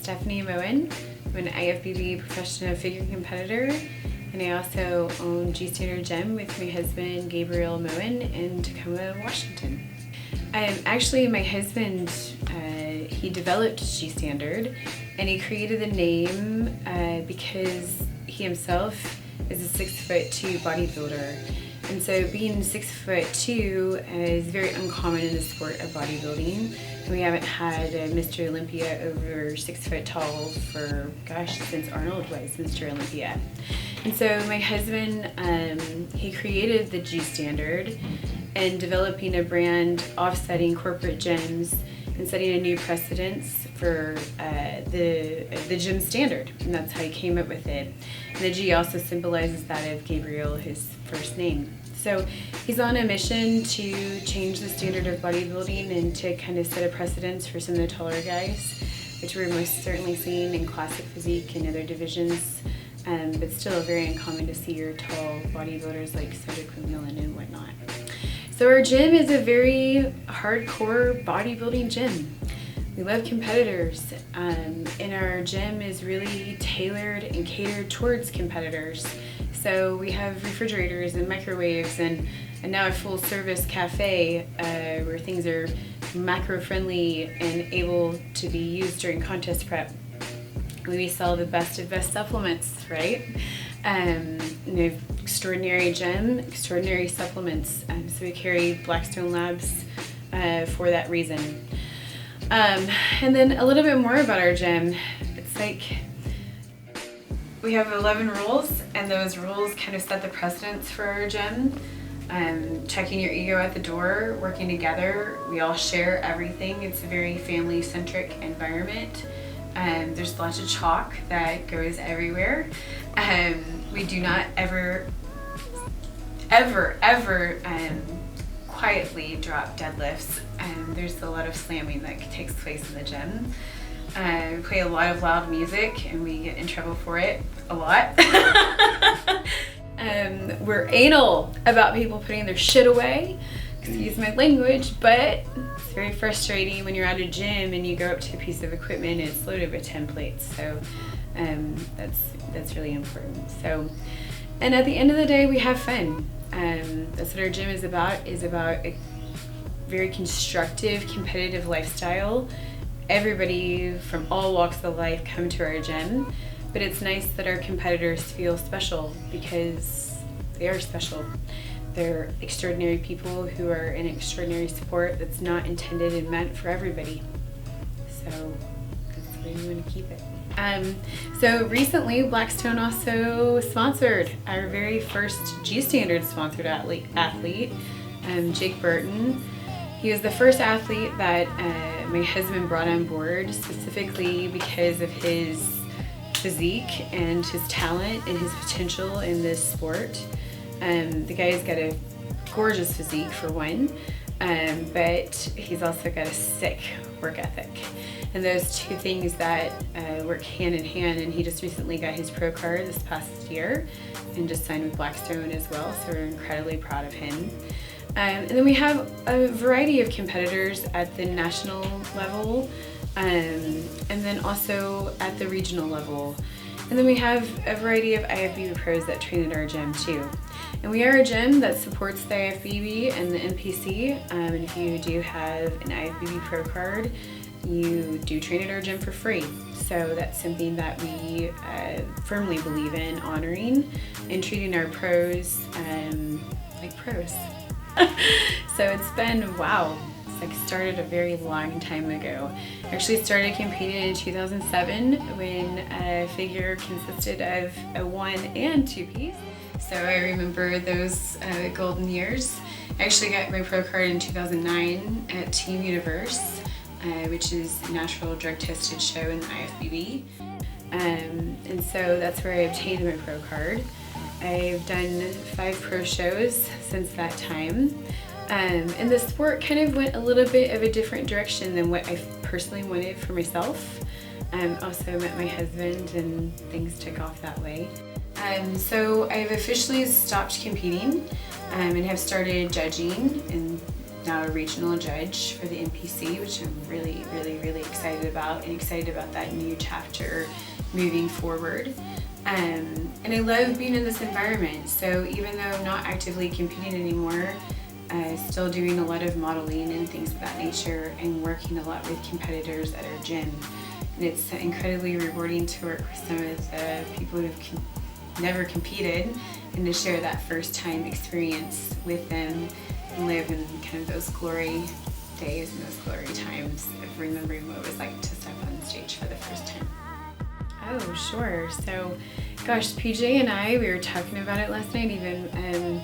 Stephanie Moen. I'm an IFBB professional figure competitor, and I also own GStandard Gym with my husband Gabriel Moen in Tacoma, Washington. Actually, my husband, he developed GStandard, and he created the name because he himself is a 6'2" bodybuilder. And so being 6'2" is very uncommon in the sport of bodybuilding. And we haven't had a Mr. Olympia over 6 foot tall for, gosh, since Arnold was Mr. Olympia. And so my husband, he created the GStandard and developing a brand offsetting corporate gyms and setting a new precedence for the gym standard, and that's how he came up with it. And the G also symbolizes that of Gabriel, his first name. So he's on a mission to change the standard of bodybuilding and to kind of set a precedence for some of the taller guys, which we're most certainly seeing in classic physique and other divisions, but still very uncommon to see your tall bodybuilders like Cedric McMillan and whatnot. So our gym is a very hardcore bodybuilding gym. We love competitors, and our gym is really tailored and catered towards competitors. So we have refrigerators and microwaves and now a full service cafe where things are macro-friendly and able to be used during contest prep. We sell the best of best supplements, right? We have extraordinary gym, extraordinary supplements. So we carry Blackstone Labs for that reason. And then a little bit more about our gym. It's like we have 11 rules, and those rules kind of set the precedence for our gym. Checking your ego at the door, working together. We all share everything. It's a very family-centric environment. There's lots of chalk that goes everywhere. We do not ever quietly drop deadlifts. There's a lot of slamming that takes place in the gym. We play a lot of loud music, and we get in trouble for it a lot. We're anal about people putting their shit away, excuse my language, but it's very frustrating when you're at a gym and you go up to a piece of equipment and it's loaded with templates. So that's really important. So, and at the end of the day, we have fun. That's what our gym is about a very constructive, competitive lifestyle. Everybody from all walks of life come to our gym, but it's nice that our competitors feel special because they are special. They're extraordinary people who are in extraordinary sport that's not intended and meant for everybody. So that's the way we want to keep it. So recently, Blackstone also sponsored our very first GStandard sponsored athlete, Jake Burton. He was the first athlete that my husband brought on board specifically because of his physique and his talent and his potential in this sport. The guy's got a gorgeous physique for one, but he's also got a sick work ethic. And those two things that work hand in hand, and he just recently got his pro card this past year and just signed with Blackstone as well, so we're incredibly proud of him. And then we have a variety of competitors at the national level, and then also at the regional level. And then we have a variety of IFBB pros that train at our gym too. And we are a gym that supports the IFBB and the NPC, and if you do have an IFBB Pro card, you do train at our gym for free. So that's something that we firmly believe in honoring and treating our pros like pros. So it's been, wow, it's like started a very long time ago. I actually started competing in 2007 when a figure consisted of a 1 and 2 piece. So I remember those golden years. I actually got my pro card in 2009 at Team Universe, which is a natural drug tested show in the IFBB. And so that's where I obtained my pro card. I've done 5 pro shows since that time. And the sport kind of went a little bit of a different direction than what I personally wanted for myself. Also met my husband and things took off that way. So I've officially stopped competing and have started judging and now a regional judge for the NPC, which I'm really, really, really excited about, and excited about that new chapter moving forward. And I love being in this environment. So even though I'm not actively competing anymore, still doing a lot of modeling and things of that nature, and working a lot with competitors at our gym. And it's incredibly rewarding to work with some of the people who've never competed, and to share that first time experience with them and live in kind of those glory days and those glory times of remembering what it was like to step on stage for the first time. Oh, sure. So, gosh, PJ and I, we were talking about it last night even.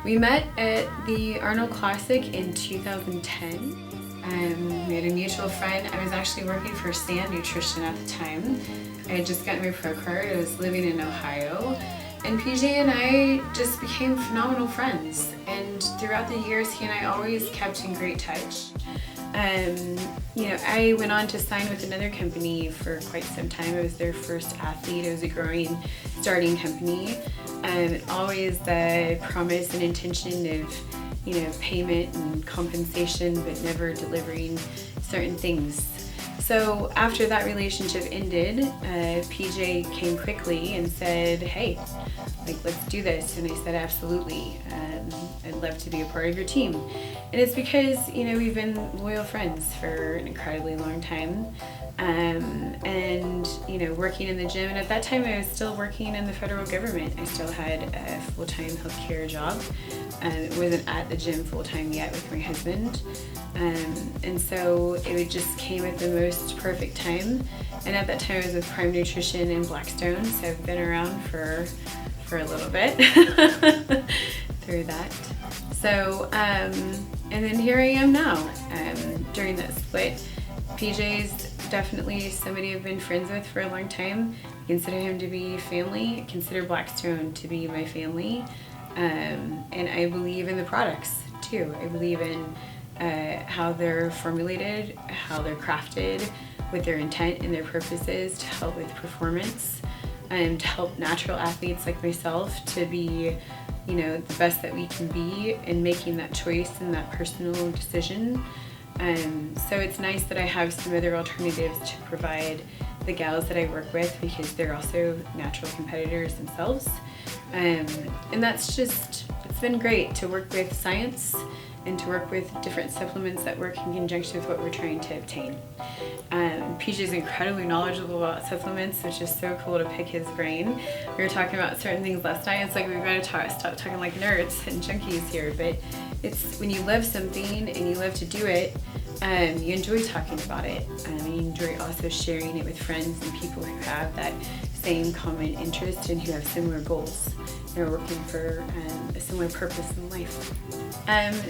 We met at the Arnold Classic in 2010. We had a mutual friend. I was actually working for Sand Nutrition at the time. I had just gotten my pro card. I was living in Ohio. And PJ and I just became phenomenal friends. And throughout the years, he and I always kept in great touch. You know, I went on to sign with another company for quite some time. I was their first athlete. It was a growing, starting company. Always the promise and intention of, you know, payment and compensation, but never delivering certain things. So after that relationship ended, PJ came quickly and said, hey, like, let's do this. And I said, absolutely. I'd love to be a part of your team. And it's because, you know, we've been loyal friends for an incredibly long time. And, you know, working in the gym. And at that time, I was still working in the federal government. I still had a full-time healthcare job. It wasn't at the gym full-time yet with my husband. And so it just came at the most perfect time. And at that time, I was with Prime Nutrition and Blackstone. So I've been around for a little bit through that. So, and then here I am now during that split. PJ's definitely somebody I've been friends with for a long time. I consider him to be family. I consider Blackstone to be my family. And I believe in the products too. I believe in how they're formulated, how they're crafted, with their intent and their purposes to help with performance, and to help natural athletes like myself to be, you know, the best that we can be in making that choice and that personal decision. So it's nice that I have some other alternatives to provide the gals that I work with, because they're also natural competitors themselves. And that's just, it's been great to work with science and to work with different supplements that work in conjunction with what we're trying to obtain. PJ is incredibly knowledgeable about supplements, which is so cool to pick his brain. We were talking about certain things last night. It's like we've got to stop talking like nerds and junkies here, but it's when you love something and you love to do it, you enjoy talking about it. You enjoy also sharing it with friends and people who have that same common interest and who have similar goals. They're working for a similar purpose in life.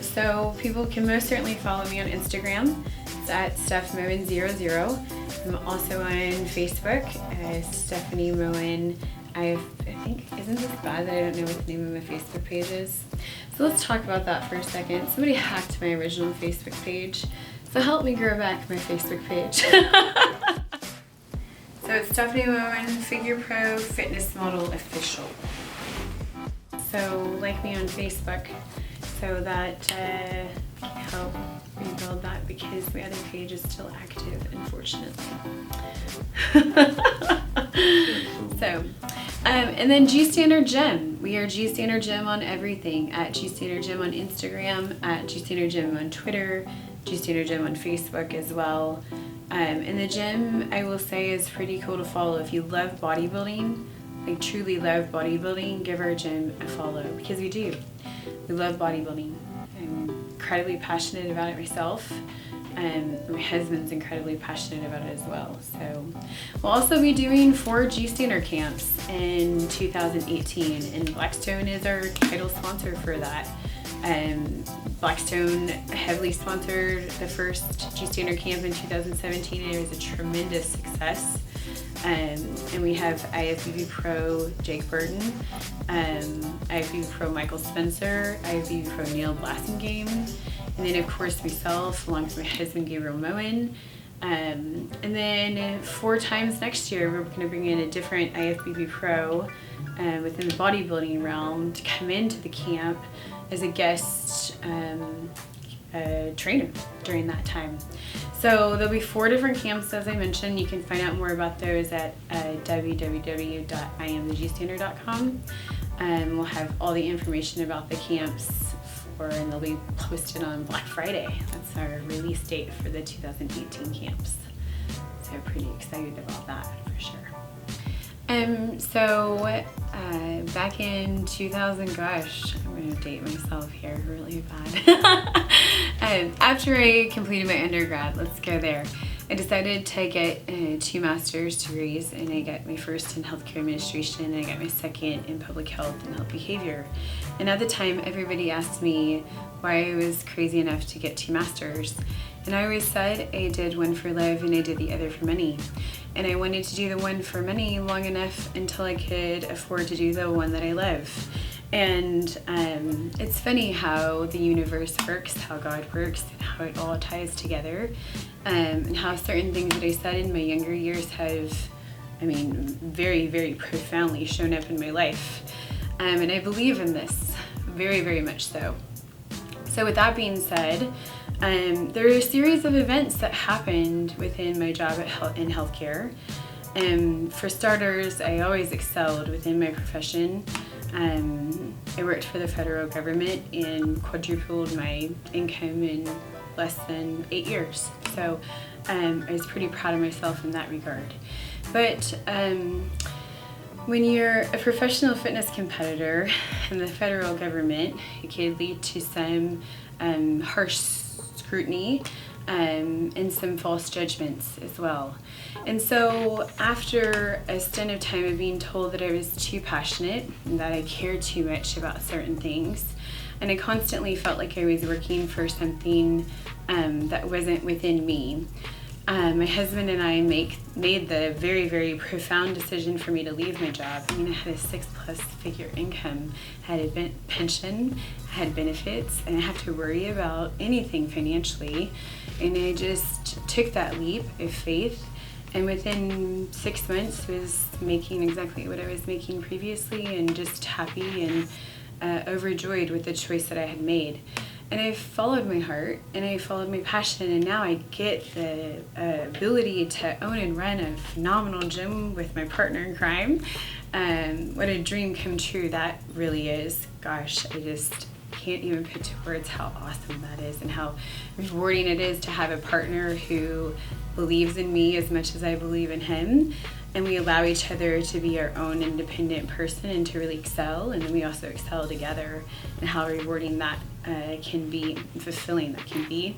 So people can most certainly follow me on Instagram. It's at StephMoen00. I'm also on Facebook, Stephanie Moen. I think, isn't this bad that I don't know what the name of my Facebook page is? So let's talk about that for a second. Somebody hacked my original Facebook page, so help me grow back my Facebook page. So it's Stephanie Moen, Figure Pro Fitness Model Official. So like me on Facebook, so that help rebuild that, because my other page is still active, unfortunately. So, and then GStandard Gym. We are GStandard Gym on everything, at GStandard Gym on Instagram, at GStandard Gym on Twitter, GStandard Gym on Facebook as well. And the gym, I will say, is pretty cool to follow. If you love bodybuilding, like truly love bodybuilding, give our gym a follow, because we do. We love bodybuilding. I'm incredibly passionate about it myself. My husband's incredibly passionate about it as well. So we'll also be doing 4 GStandard camps in 2018, and Blackstone is our title sponsor for that. Blackstone heavily sponsored the first GStandard camp in 2017, and it was a tremendous success. And we have IFBB Pro Jake Burton, IFBB Pro Michael Spencer, IFBB Pro Neil Blassingame, and then of course myself, along with my husband Gabriel Moen. And then 4 times next year, we're going to bring in a different IFBB Pro within the bodybuilding realm to come into the camp as a guest a trainer during that time. So there'll be 4 different camps, as I mentioned. You can find out more about those at www.IFBB.com. We'll have all the information about the camps and they'll be posted on Black Friday. That's our release date for the 2018 camps. So pretty excited about that for sure. Back in 2000, gosh, I'm gonna date myself here really bad. After I completed my undergrad, let's go there, I decided to get 2 master's degrees, and I got my first in healthcare administration, and I got my second in public health and health behavior. And at the time, everybody asked me why I was crazy enough to get 2 masters. And I always said I did one for love and I did the other for money. And I wanted to do the one for money long enough until I could afford to do the one that I love. And it's funny how the universe works, how God works, and how it all ties together, and how certain things that I said in my younger years have, very, very profoundly shown up in my life. And I believe in this, very, very much so. So with that being said, there are a series of events that happened within my job in healthcare. For starters, I always excelled within my profession. I worked for the federal government and quadrupled my income in less than 8 years. So I was pretty proud of myself in that regard. But when you're a professional fitness competitor in the federal government, it can lead to some harsh scrutiny and some false judgments as well. And so after a stint of time of being told that I was too passionate and that I cared too much about certain things, and I constantly felt like I was working for something that wasn't within me, my husband and I made the very, very profound decision for me to leave my job. I had a 6+ figure income, I had a pension, I had benefits, and I didn't have to worry about anything financially. And I just took that leap of faith, and within 6 months was making exactly what I was making previously, and just happy and overjoyed with the choice that I had made. And I followed my heart, and I followed my passion, and now I get the ability to own and run a phenomenal gym with my partner in crime. What a dream come true that really is. Gosh, I just can't even put to words how awesome that is, and how rewarding it is to have a partner who believes in me as much as I believe in him. And we allow each other to be our own independent person and to really excel, and then we also excel together, and how rewarding that can be, and fulfilling that can be.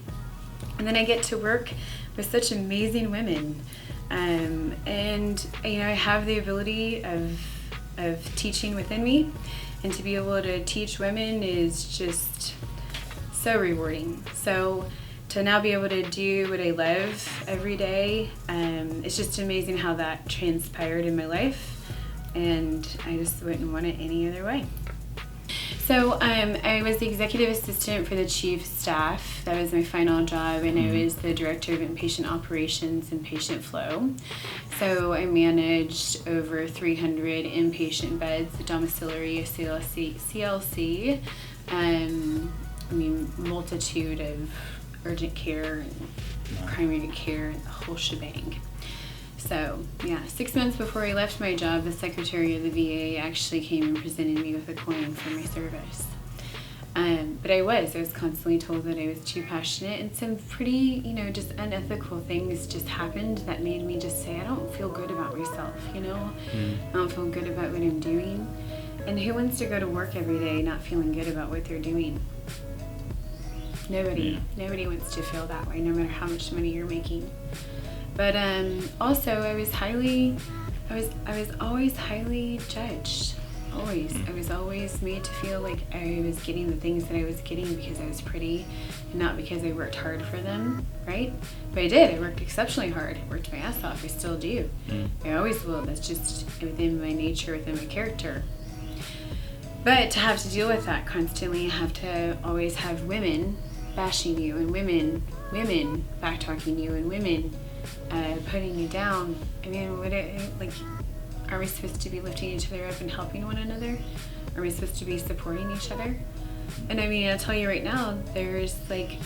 And then I get to work with such amazing women, and I have the ability of teaching within me, and to be able to teach women is just so rewarding. So to now be able to do what I love every day, it's just amazing how that transpired in my life, and I just wouldn't want it any other way. So I was the executive assistant for the chief of staff. That was my final job, and I was the director of inpatient operations and patient flow. So I managed over 300 inpatient beds, domiciliary, CLC, multitude of urgent care and primary care and the whole shebang. So yeah, 6 months before I left my job, the secretary of the VA actually came and presented me with a coin for my service. But I was constantly told that I was too passionate, and some pretty, just unethical things just happened that made me just say, I don't feel good about myself, I don't feel good about what I'm doing. And who wants to go to work every day not feeling good about what they're doing? Nobody. Nobody wants to feel that way, no matter how much money you're making. But also, I was always highly judged. Always. I was always made to feel like I was getting the things that I was getting because I was pretty, and not because I worked hard for them, right? But I did. I worked exceptionally hard. I worked my ass off. I still do. I always will. That's just within my nature, within my character. But to have to deal with that constantly, you have to always have women bashing you, and women back-talking you, and women putting you down. Are we supposed to be lifting each other up and helping one another? Are we supposed to be supporting each other? And I mean, I'll tell you right now, there's like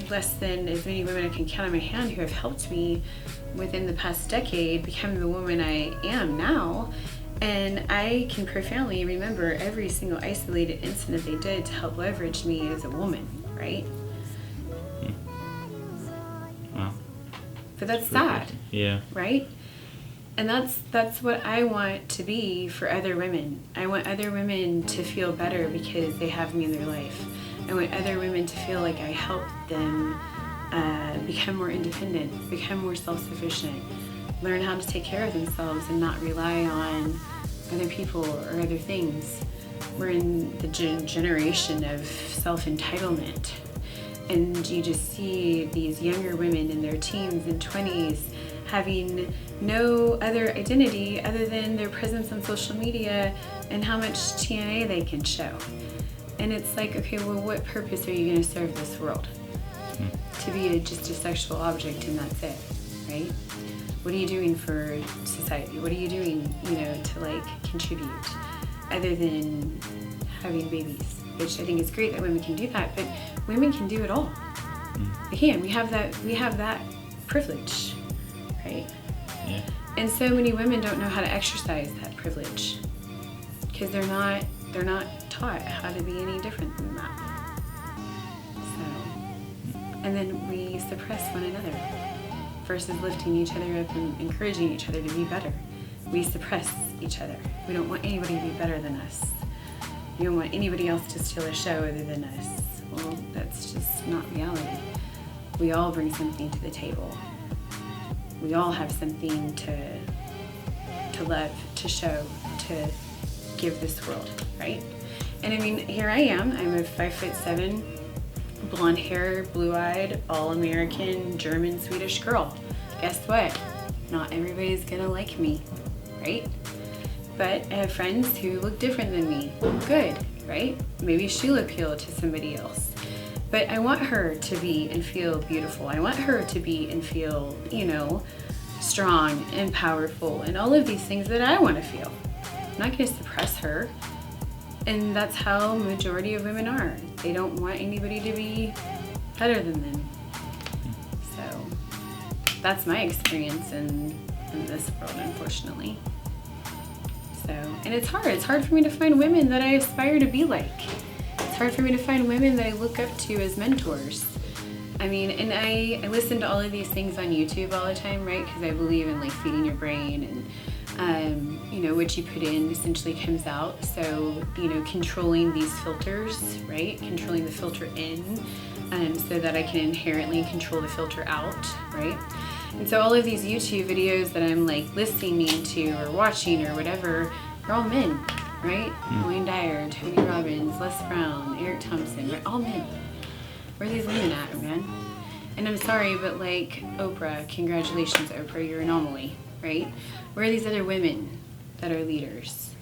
less than as many women I can count on my hand who have helped me within the past decade become the woman I am now. And I can profoundly remember every single isolated incident they did to help leverage me as a woman, right? Wow. But that's sad. Yeah. Right? And that's what I want to be for other women. I want other women to feel better because they have me in their life. I want other women to feel like I helped them become more independent, become more self-sufficient, learn how to take care of themselves and not rely on other people or other things. We're in the generation of self-entitlement. And you just see these younger women in their teens and 20s having no other identity other than their presence on social media and how much TNA they can show. And it's like, okay, well, what purpose are you going to serve this world? To be just a sexual object and that's it, right? What are you doing for society? What are you doing, to like contribute other than having babies? Which I think is great that women can do that, but women can do it all. They can. We have that privilege, right? Yeah. And so many women don't know how to exercise that privilege because they're not taught how to be any different than that. So, and then we suppress one another versus lifting each other up and encouraging each other to be better. We suppress each other. We don't want anybody to be better than us. We don't want anybody else to steal a show other than us. Well, that's just not reality. We all bring something to the table. We all have something to love, to show, to give this world, right? And I mean, here I am. I'm a 5'7", blonde hair, blue-eyed, all-American, German, Swedish girl. Guess what? Not everybody's gonna like me, right? But I have friends who look different than me. Good, right? Maybe she'll appeal to somebody else. But I want her to be and feel beautiful. I want her to be and feel, strong and powerful and all of these things that I want to feel. I'm not going to suppress her. And that's how majority of women are. They don't want anybody to be better than them. So that's my experience in this world, unfortunately. So, and it's hard. It's hard for me to find women that I aspire to be like. It's hard for me to find women that I look up to as mentors. I mean, and I listen to all of these things on YouTube all the time, right? Because I believe in like feeding your brain and, what you put in essentially comes out. So, controlling these filters, right? Controlling the filter in so that I can inherently control the filter out, right? And so all of these YouTube videos that I'm like listening to or watching or whatever, they're all men, right? Wayne Dyer, Tony Robbins, Les Brown, Eric Thompson, right? All men. Where are these women at, man? And I'm sorry, but like Oprah, congratulations, Oprah, you're an anomaly, right? Where are these other women that are leaders?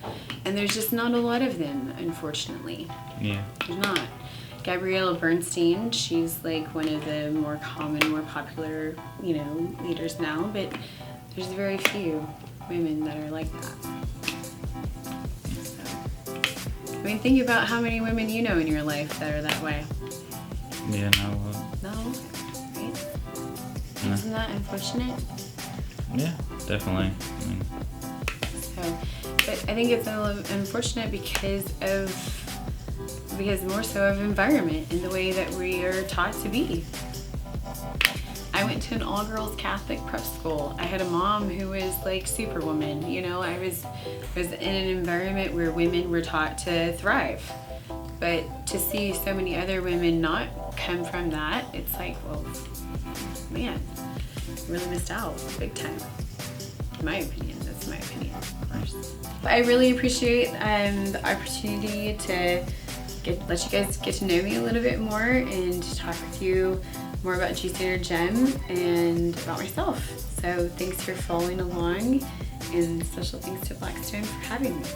And there's just not a lot of them, unfortunately. Yeah. There's not. Gabrielle Bernstein, she's like one of the more common, more popular, leaders now, but there's very few women that are like that. So, I mean, think about how many women you know in your life that are that way. Yeah, no. No? Right? No. Isn't that unfortunate? Yeah, definitely. So, but I think it's unfortunate because more so of environment and the way that we are taught to be. I went to an all-girls Catholic prep school. I had a mom who was like superwoman, I was in an environment where women were taught to thrive. But to see so many other women not come from that, it's like, well, man, really missed out big time. In my opinion, that's my opinion, of course. But I really appreciate the opportunity to let you guys get to know me a little bit more and to talk with you more about GStandard Gym and about myself. So thanks for following along, and special thanks to Blackstone for having me.